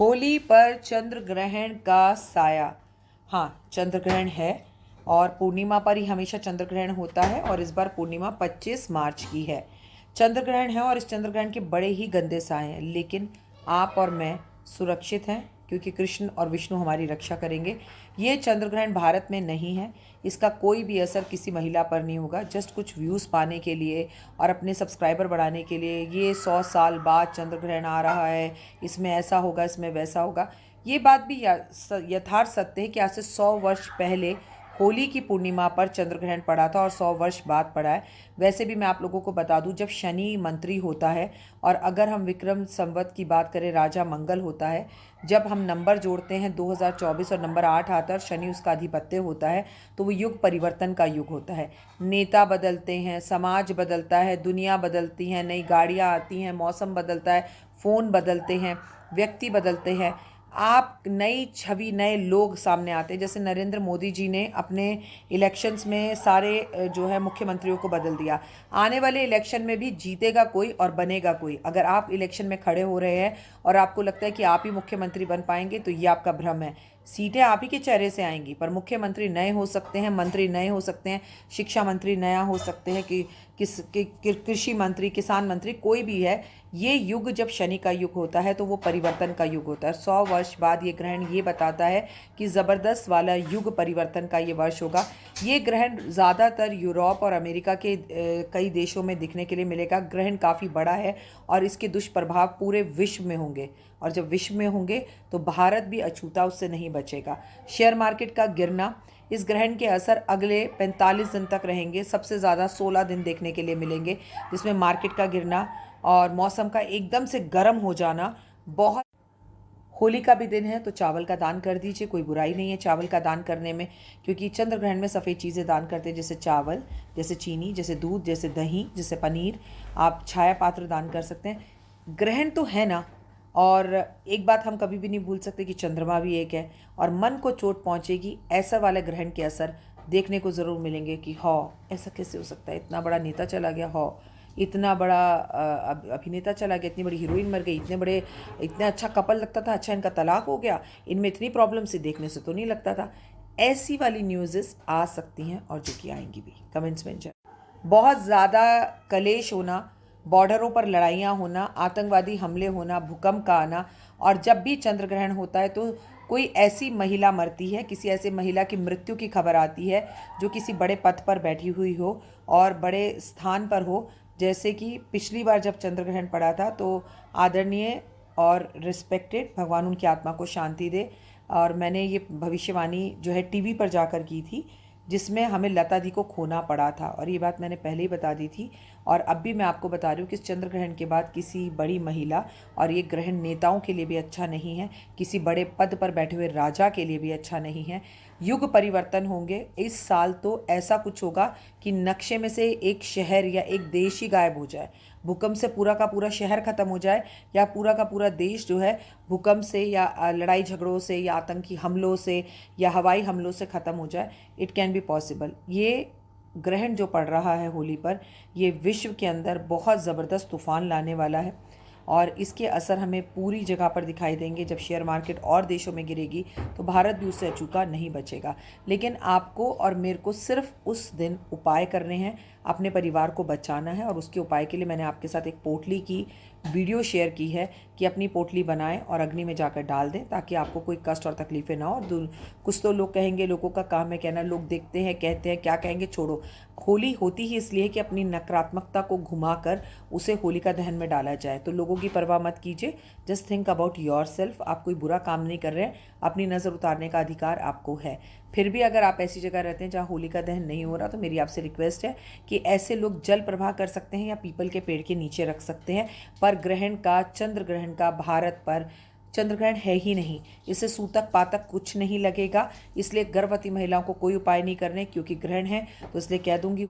होली पर चंद्र ग्रहण का साया। हाँ, चंद्र ग्रहण है और पूर्णिमा पर ही हमेशा चंद्र ग्रहण होता है और इस बार पूर्णिमा 25 मार्च की है। चंद्र ग्रहण है और इस चंद्र ग्रहण के बड़े ही गंदे साए हैं, लेकिन आप और मैं सुरक्षित हैं क्योंकि कृष्ण और विष्णु हमारी रक्षा करेंगे। ये चंद्र ग्रहण भारत में नहीं है, इसका कोई भी असर किसी महिला पर नहीं होगा। जस्ट कुछ व्यूज़ पाने के लिए और अपने सब्सक्राइबर बढ़ाने के लिए ये 100 साल बाद चंद्र ग्रहण आ रहा है, इसमें ऐसा होगा, इसमें वैसा होगा। ये बात भी यथार्थ सत्य है कि आज से 100 वर्ष पहले होली की पूर्णिमा पर चंद्र ग्रहण पड़ा था और 100 वर्ष बाद पड़ा है। वैसे भी मैं आप लोगों को बता दूं, जब शनि मंत्री होता है और अगर हम विक्रम संवत की बात करें, राजा मंगल होता है। जब हम नंबर जोड़ते हैं 2024 और नंबर 8 आता है और शनि उसका अधिपत्य होता है, तो वो युग परिवर्तन का युग होता है। नेता बदलते हैं, समाज बदलता है, दुनिया बदलती है, नई गाड़ियाँ आती हैं, मौसम बदलता है, फ़ोन बदलते हैं, व्यक्ति बदलते हैं, आप नई छवि, नए लोग सामने आते हैं। जैसे नरेंद्र मोदी जी ने अपने इलेक्शंस में सारे जो है मुख्यमंत्रियों को बदल दिया। आने वाले इलेक्शन में भी जीतेगा कोई और बनेगा कोई। अगर आप इलेक्शन में खड़े हो रहे हैं और आपको लगता है कि आप ही मुख्यमंत्री बन पाएंगे, तो ये आपका भ्रम है। सीटें आप ही के चेहरे से आएंगी, पर मुख्यमंत्री नए हो सकते हैं, मंत्री नए हो सकते हैं, शिक्षा मंत्री नया हो सकते हैं, कि कृषि मंत्री, किसान मंत्री, कोई भी है। ये युग जब शनि का युग होता है तो वो परिवर्तन का युग होता है। 100 वर्ष बाद ये ग्रहण ये बताता है कि ज़बरदस्त वाला युग परिवर्तन का ये वर्ष होगा। ये ग्रहण ज़्यादातर यूरोप और अमेरिका के कई देशों में दिखने के लिए मिलेगा। ग्रहण काफ़ी बड़ा है और इसके दुष्प्रभाव पूरे विश्व में होंगे, और जब विश्व में होंगे तो भारत भी अछूता उससे नहीं बचेगा। शेयर मार्केट का गिरना, इस ग्रहण के असर अगले 45 दिन तक रहेंगे। सबसे ज़्यादा 16 दिन देखने के लिए मिलेंगे, जिसमें मार्केट का गिरना और मौसम का एकदम से गर्म हो जाना बहुत। होली का भी दिन है तो चावल का दान कर दीजिए, कोई बुराई नहीं है चावल का दान करने में, क्योंकि चंद्र ग्रहण में सफ़ेद चीज़ें दान करते हैं, जैसे चावल, जैसे चीनी, जैसे दूध, जैसे दही, जैसे पनीर। आप छाया पात्र दान कर सकते हैं। ग्रहण तो है ना, और एक बात हम कभी भी नहीं भूल सकते कि चंद्रमा भी एक है और मन को चोट पहुंचेगी। ऐसा वाले ग्रहण के असर देखने को ज़रूर मिलेंगे कि ऐसा कैसे हो सकता है, इतना बड़ा नेता चला गया, इतना बड़ा अभिनेता चला गया, इतनी बड़ी हीरोइन मर गई, इतने अच्छा कपल लगता था, अच्छा इनका तलाक हो गया, इनमें इतनी प्रॉब्लम से देखने से तो नहीं लगता था। ऐसी वाली न्यूज़ेस आ सकती हैं और जो कि आएंगी भी। कमेंट्स में बहुत ज़्यादा कलेश होना, बॉर्डरों पर लड़ाइयाँ होना, आतंकवादी हमले होना, भूकंप का आना, और जब भी चंद्र ग्रहण होता है तो कोई ऐसी महिला मरती है, किसी ऐसे महिला की मृत्यु की खबर आती है जो किसी बड़े पद पर बैठी हुई हो और बड़े स्थान पर हो। जैसे कि पिछली बार जब चंद्र ग्रहण पड़ा था तो आदरणीय और रिस्पेक्टेड, भगवान उनकी आत्मा को शांति दे, और मैंने ये भविष्यवाणी जो है टीवी पर जाकर की थी, जिसमें हमें लता दी को खोना पड़ा था, और ये बात मैंने पहले ही बता दी थी। और अब भी मैं आपको बता रही हूँ कि इस चंद्र ग्रहण के बाद किसी बड़ी महिला, और ये ग्रहण नेताओं के लिए भी अच्छा नहीं है, किसी बड़े पद पर बैठे हुए राजा के लिए भी अच्छा नहीं है। युग परिवर्तन होंगे इस साल, तो ऐसा कुछ होगा कि नक्शे में से एक शहर या एक देश ही गायब हो जाए, भूकंप से पूरा का पूरा शहर ख़त्म हो जाए, या पूरा का पूरा देश जो है भूकंप से या लड़ाई झगड़ों से या आतंकी हमलों से या हवाई हमलों से ख़त्म हो जाए। It can be possible. ये ग्रहण जो पड़ रहा है होली पर, ये विश्व के अंदर बहुत ज़बरदस्त तूफ़ान लाने वाला है और इसके असर हमें पूरी जगह पर दिखाई देंगे। जब शेयर मार्केट और देशों में गिरेगी तो भारत भी उससे अचूका नहीं बचेगा। लेकिन आपको और मेरे को सिर्फ उस दिन उपाय करने हैं, अपने परिवार को बचाना है, और उसके उपाय के लिए मैंने आपके साथ एक पोटली की वीडियो शेयर की है कि अपनी पोटली बनाएं और अग्नि में जाकर डाल दें, ताकि आपको कोई कष्ट और तकलीफ़ें ना हो। कुछ तो लोग कहेंगे, लोगों का काम है कहना, लोग देखते हैं, कहते हैं, क्या कहेंगे, छोड़ो। होली होती ही इसलिए कि अपनी नकारात्मकता को घुमाकर उसे होलिका दहन में डाला जाए। तो लोगों की परवाह मत कीजिए, just think about your self. आप कोई बुरा काम नहीं कर रहे हैं, अपनी नज़र उतारने का अधिकार आपको है। फिर भी अगर आप ऐसी जगह रहते हैं जहाँ होलिका दहन नहीं हो रहा, तो मेरी आपसे रिक्वेस्ट है कि ऐसे लोग जल प्रवाह कर सकते हैं या पीपल के पेड़ के नीचे रख सकते हैं। पर ग्रहण का, चंद्र ग्रहण का भारत पर चंद्र ग्रहण है ही नहीं, इससे सूतक पातक कुछ नहीं लगेगा। इसलिए गर्भवती महिलाओं को कोई उपाय नहीं करने, क्योंकि ग्रहण है, तो इसलिए कह दूंगी